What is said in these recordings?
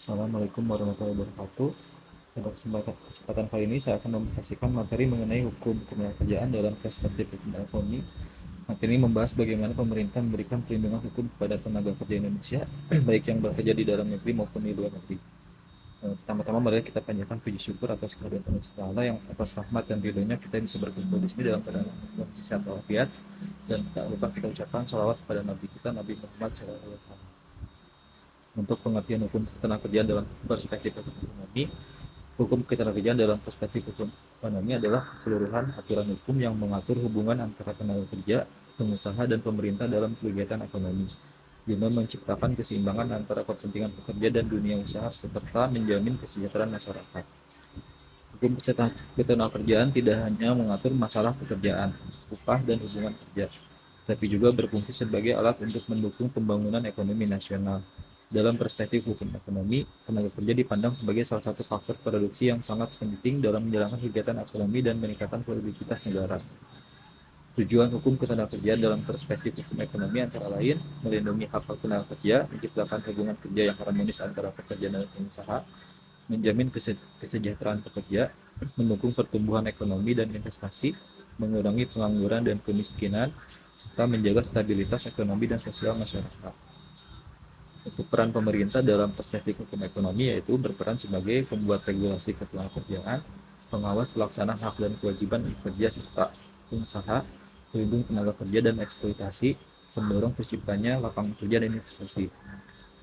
Assalamualaikum warahmatullahi wabarakatuh. Pada kesempatan kali ini saya akan mempresentasikan materi mengenai hukum ketenagakerjaan dalam perspektif hukum ekonomi. Materi ini membahas bagaimana pemerintah memberikan perlindungan hukum kepada tenaga kerja Indonesia, baik yang bekerja di dalam negeri maupun di luar negeri. Pertama-tama mari kita panjatkan puji syukur atas kehadiran Allah yang atas rahmat dan ridhonya kita bisa berkumpul di sini dalam keadaan sehat walafiat, dan tak lupa kita ucapkan salawat kepada Nabi kita Nabi Muhammad SAW. Untuk pengertian hukum ketenagakerjaan dalam perspektif ekonomi, hukum ketenagakerjaan dalam perspektif hukum ekonomi adalah keseluruhan aturan hukum yang mengatur hubungan antara tenaga kerja, pengusaha, dan pemerintah dalam kegiatan ekonomi, guna menciptakan keseimbangan antara kepentingan pekerja dan dunia usaha serta menjamin kesejahteraan masyarakat. Hukum ketenagakerjaan tidak hanya mengatur masalah pekerjaan, upah, dan hubungan kerja, tapi juga berfungsi sebagai alat untuk mendukung pembangunan ekonomi nasional. Dalam perspektif hukum ekonomi, tenaga kerja dipandang sebagai salah satu faktor produksi yang sangat penting dalam menjalankan kegiatan ekonomi dan meningkatkan produktivitas negara. Tujuan hukum ketenagakerjaan dalam perspektif hukum ekonomi antara lain melindungi hak tenaga kerja, menciptakan hubungan kerja yang harmonis antara pekerja dan pengusaha, menjamin kesejahteraan pekerja, mendukung pertumbuhan ekonomi dan investasi, mengurangi pengangguran dan kemiskinan, serta menjaga stabilitas ekonomi dan sosial masyarakat. Untuk peran pemerintah dalam perspektif hukum ekonomi yaitu berperan sebagai pembuat regulasi ketenagakerjaan, pengawas pelaksanaan hak dan kewajiban pekerja serta pengusaha, pelindung tenaga kerja dan eksploitasi, pendorong terciptanya lapangan kerja dan investasi.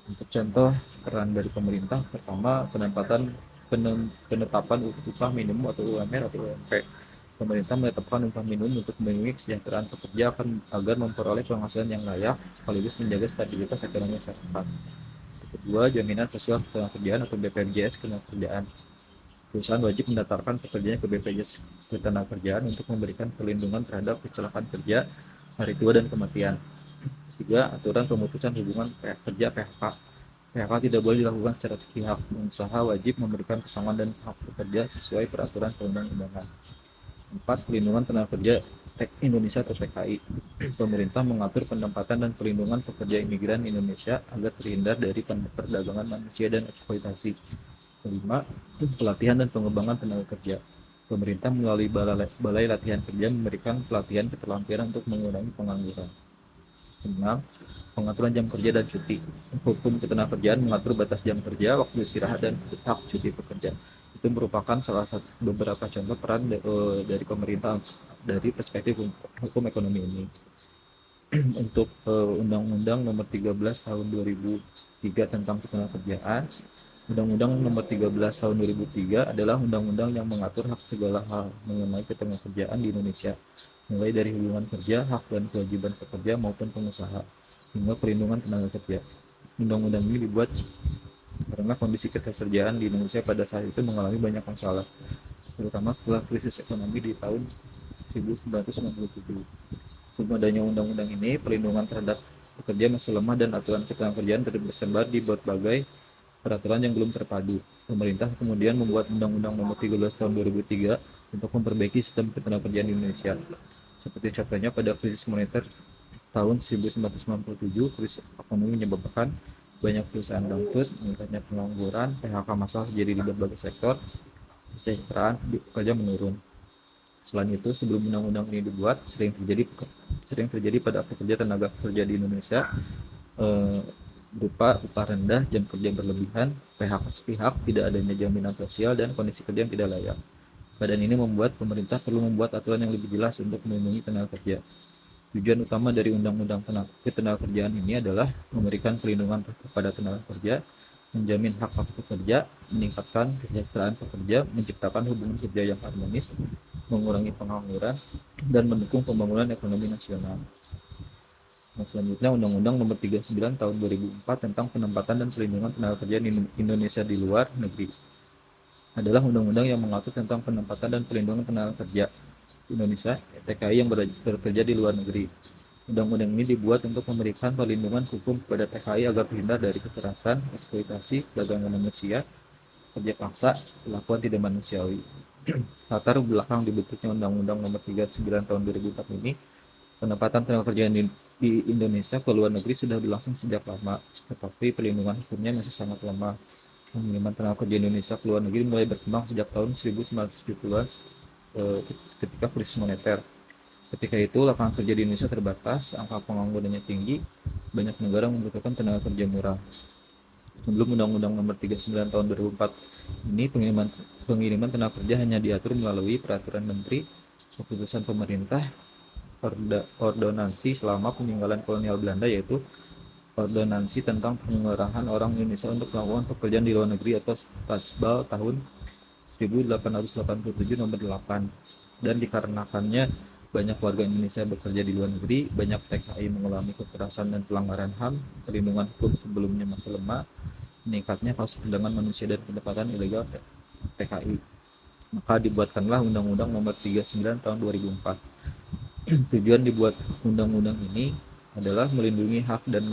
Untuk contoh peran dari pemerintah, pertama penetapan upah minimum atau UMR atau UMP. Pemerintah menetapkan upah minimum untuk melindungi kesejahteraan pekerja agar memperoleh penghasilan yang layak sekaligus menjaga stabilitas ekonomi masyarakat. Kedua, jaminan sosial ketenagakerjaan atau BPJS Ketenagakerjaan. Perusahaan wajib mendaftarkan pekerjanya ke BPJS Ketenagakerjaan untuk memberikan perlindungan terhadap kecelakaan kerja, hari tua, dan kematian. Ketiga, aturan pemutusan hubungan kerja PHK. PHK tidak boleh dilakukan secara sepihak. Pengusaha wajib memberikan pesangon dan hak pekerja sesuai peraturan perundang-undangan. 4. Pelindungan tenaga kerja Indonesia atau TKI. Pemerintah mengatur penempatan dan perlindungan pekerja imigran Indonesia agar terhindar dari perdagangan manusia dan eksploitasi. Kelima, pelatihan dan pengembangan tenaga kerja. Pemerintah melalui balai latihan kerja memberikan pelatihan keterampilan untuk mengurangi pengangguran. 6. Pengaturan jam kerja dan cuti. Hukum ketenagakerjaan mengatur batas jam kerja, waktu istirahat, dan hak cuti pekerja. Itu merupakan salah satu beberapa contoh peran dari pemerintah dari perspektif hukum ekonomi ini. Untuk Undang-Undang Nomor 13 Tahun 2003 tentang Ketenagakerjaan, Undang-Undang Nomor 13 Tahun 2003 adalah undang-undang yang mengatur hak segala hal mengenai ketenagakerjaan di Indonesia, mulai dari hubungan kerja, hak dan kewajiban pekerja maupun pengusaha, hingga perlindungan tenaga kerja. Undang-undang ini dibuat karena kondisi ketersediaan di Indonesia pada saat itu mengalami banyak masalah, terutama setelah krisis ekonomi di tahun 1997. Sebelum adanya undang-undang ini, perlindungan terhadap pekerja masih lemah dan aturan ketenagakerjaan tersebar di berbagai peraturan yang belum terpadu. Pemerintah kemudian membuat Undang-Undang Nomor 13 Tahun 2003 untuk memperbaiki sistem ketenagakerjaan di Indonesia. Seperti contohnya pada krisis moneter tahun 1997, krisis ekonomi menyebabkan banyak perusahaan bangkrut, meningkatnya pengangguran, PHK massal terjadi di berbagai sektor, kesejahteraan pekerja menurun. Selain itu, sebelum undang-undang ini dibuat, sering terjadi pada pekerja tenaga kerja di Indonesia berupa upah rendah, jam kerja berlebihan, PHK sepihak, tidak adanya jaminan sosial, dan kondisi kerja yang tidak layak. Keadaan ini membuat pemerintah perlu membuat aturan yang lebih jelas untuk melindungi tenaga kerja. Tujuan utama dari Undang-Undang Ketenagakerjaan ini adalah memberikan perlindungan kepada tenaga kerja, menjamin hak-hak pekerja, meningkatkan kesejahteraan pekerja, menciptakan hubungan kerja yang harmonis, mengurangi pengangguran, dan mendukung pembangunan ekonomi nasional. Nah, selanjutnya Undang-Undang Nomor 39 Tahun 2004 tentang penempatan dan perlindungan tenaga kerja di Indonesia di luar negeri adalah undang-undang yang mengatur tentang penempatan dan perlindungan tenaga kerja Indonesia TKI yang bekerja di luar negeri. Undang-undang ini dibuat untuk memberikan perlindungan hukum kepada TKI agar terhindar dari kekerasan, eksploitasi, perdagangan manusia, kerja paksa, perlakuan tidak manusiawi. Latar belakang dibentuknya Undang-Undang Nomor 39 Tahun 2004 ini, penempatan tenaga kerja di Indonesia ke luar negeri sudah berlangsung sejak lama, tetapi perlindungan hukumnya masih sangat lemah. Pengiriman tenaga kerja Indonesia ke luar negeri mulai berkembang sejak tahun 1970-an ketika krisis moneter. Ketika itu, lapangan kerja di Indonesia terbatas, angka penganggurannya tinggi, banyak negara membutuhkan tenaga kerja murah. Sebelum Undang-Undang Nomor 39 Tahun 2004 ini, pengiriman tenaga kerja hanya diatur melalui peraturan menteri, keputusan pemerintah, ordonansi selama peninggalan kolonial Belanda, yaitu ordonansi tentang pengerahan orang Indonesia untuk melakukan pekerjaan di luar negeri atau Statsbal tahun 1887 nomor 8. Dan dikarenakannya banyak warga Indonesia bekerja di luar negeri, banyak TKI mengalami kekerasan dan pelanggaran HAM, perlindungan hukum sebelumnya masih lemah, meningkatnya kasus perdagangan manusia dan pendapatan ilegal TKI. Maka dibuatkanlah Undang-Undang Nomor 39 Tahun 2004. Tujuan dibuat undang-undang ini adalah melindungi hak dan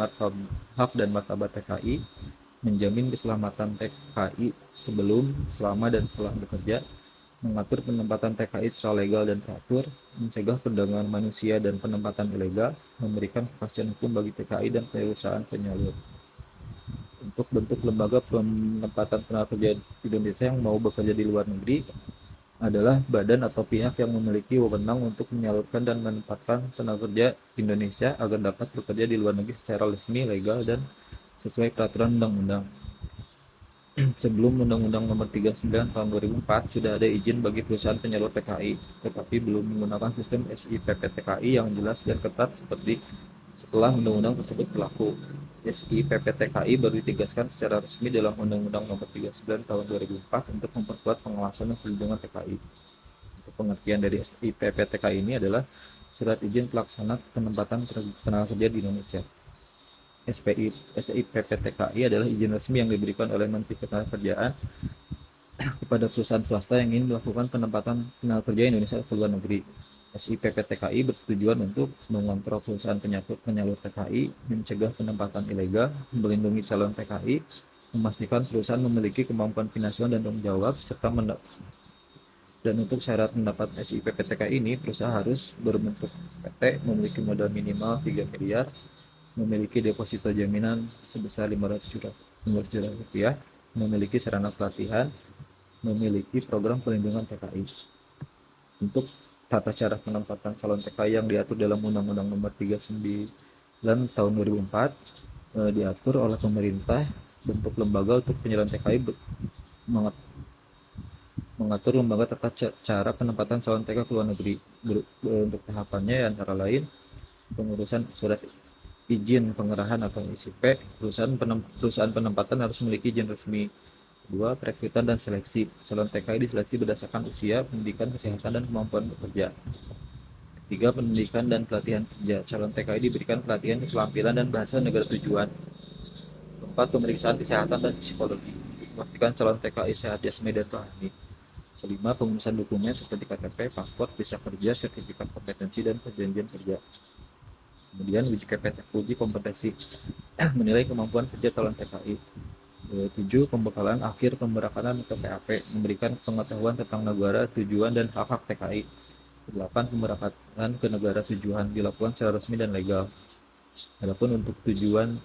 martabat TKI, menjamin keselamatan TKI sebelum, selama, dan setelah bekerja, mengatur penempatan TKI secara legal dan teratur, mencegah perdagangan manusia dan penempatan ilegal, memberikan kepastian hukum bagi TKI dan perusahaan penyalur. Untuk bentuk lembaga penempatan tenaga kerja Indonesia yang mau bekerja di luar negeri adalah badan atau pihak yang memiliki wewenang untuk menyalurkan dan menempatkan tenaga kerja Indonesia agar dapat bekerja di luar negeri secara resmi, legal, dan sesuai peraturan undang-undang. Sebelum Undang-Undang Nomor 39 Tahun 2004 sudah ada izin bagi perusahaan penyalur TKI, tetapi belum menggunakan sistem SIPPTKI yang jelas dan ketat seperti setelah undang-undang tersebut berlaku. SIPPTKI baru ditegaskan secara resmi dalam Undang-Undang Nomor 39 Tahun 2004 untuk memperkuat pengawasan dan perlindungan TKI. Untuk pengertian dari SIPPTKI ini adalah Surat Izin Pelaksana Penempatan Tenaga Kerja di Indonesia. SIPPTKI adalah izin resmi yang diberikan oleh Menteri Ketenagakerjaan kepada perusahaan swasta yang ingin melakukan penempatan tenaga kerja Indonesia ke luar negeri. SIPPTKI bertujuan untuk mengontrol perusahaan penyalur TKI, mencegah penempatan ilegal, melindungi calon TKI, memastikan perusahaan memiliki kemampuan finansial dan tanggung jawab, serta dan untuk syarat mendapat SIPPTKI ini, perusahaan harus berbentuk PT, memiliki modal minimal 3 miliar, memiliki deposito jaminan sebesar 500 juta rupiah, memiliki sarana pelatihan, memiliki program pelindungan TKI. Untuk tata cara penempatan calon TKI yang diatur dalam Undang-Undang Nomor 39 Tahun 2004 diatur oleh pemerintah. Bentuk lembaga untuk penyerahan TKI mengatur lembaga tata cara penempatan calon TKI ke luar negeri. Untuk tahapannya antara lain pengurusan surat izin pengerahan atau ISIP, perusahaan penempatan harus memiliki izin resmi. Kedua, perekrutan dan seleksi. Calon TKI diseleksi berdasarkan usia, pendidikan, kesehatan, dan kemampuan bekerja. Ketiga, pendidikan dan pelatihan kerja. Calon TKI diberikan pelatihan keterampilan dan bahasa negara tujuan. Keempat, pemeriksaan kesehatan dan psikologi. Memastikan calon TKI sehat jasmani dan rohani. Kelima, pengurusan dokumen seperti KTP, paspor, visa kerja, sertifikat kompetensi, dan perjanjian kerja. Kemudian uji kompetensi menilai kemampuan kerja calon TKI. 7. Pembekalan akhir pemberangkatan atau PAP, memberikan pengetahuan tentang negara tujuan dan hak-hak TKI. 8. Pemberangkatan ke negara tujuan dilakukan secara resmi dan legal. Adapun untuk tujuan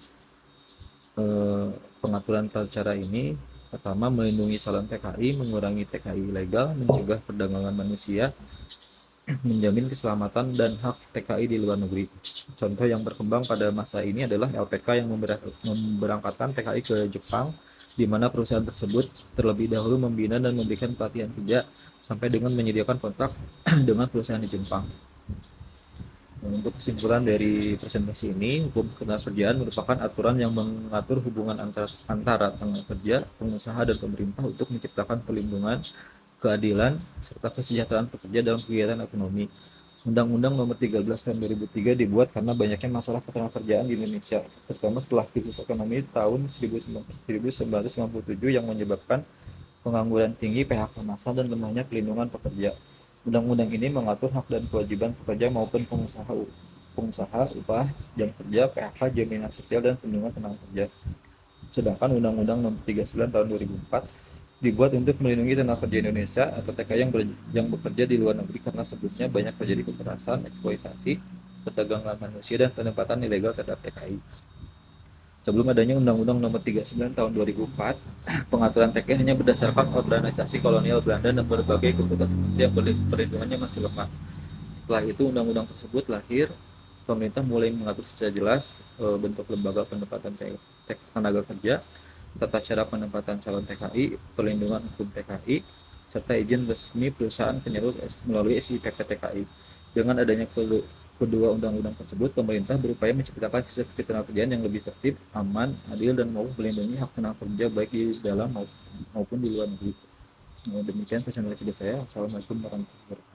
pengaturan tata cara ini, pertama, melindungi calon TKI, mengurangi TKI ilegal, mencegah perdagangan manusia, menjamin keselamatan dan hak TKI di luar negeri. Contoh yang berkembang pada masa ini adalah LPK yang memberangkatkan TKI ke Jepang, di mana perusahaan tersebut terlebih dahulu membina dan memberikan pelatihan kerja sampai dengan menyediakan kontrak dengan perusahaan di Jepang. Untuk kesimpulan dari presentasi ini, hukum ketenagakerjaan merupakan aturan yang mengatur hubungan antara tenaga kerja, pengusaha, dan pemerintah untuk menciptakan perlindungan, keadilan, serta kesejahteraan pekerja dalam kegiatan ekonomi. Undang-Undang Nomor 13 Tahun 2003 dibuat karena banyaknya masalah ketenagakerjaan di Indonesia, terutama setelah krisis ekonomi tahun 1997 yang menyebabkan pengangguran tinggi, PHK massal, dan lemahnya pelindungan pekerja. Undang-undang ini mengatur hak dan kewajiban pekerja maupun pengusaha, upah, jam kerja, PHK, jaminan sosial, dan perlindungan tenaga kerja. Sedangkan Undang-Undang Nomor 39 Tahun 2004 dibuat untuk melindungi tenaga kerja Indonesia atau TKI yang bekerja di luar negeri karena sebelumnya banyak terjadi kekerasan, eksploitasi, perdagangan manusia, dan penempatan ilegal terhadap TKI. Sebelum adanya Undang-Undang Nomor 39 Tahun 2004, pengaturan TK hanya berdasarkan organisasi kolonial Belanda dan berbagai keputusan yang perlindungannya masih lemah. Setelah itu undang-undang tersebut lahir, pemerintah mulai mengatur secara jelas bentuk lembaga penempatan tenaga kerja, tata cara penempatan calon TKI, perlindungan hukum TKI, serta izin resmi perusahaan penyalur melalui SIPP TKI. Dengan adanya kedua undang-undang tersebut, pemerintah berupaya menciptakan sistem ketenagakerjaan yang lebih tertib, aman, adil, dan mau melindungi hak tenaga kerja baik di dalam maupun di luar negeri. Demikian presentasi saya. Assalamualaikum warahmatullahi wabarakatuh.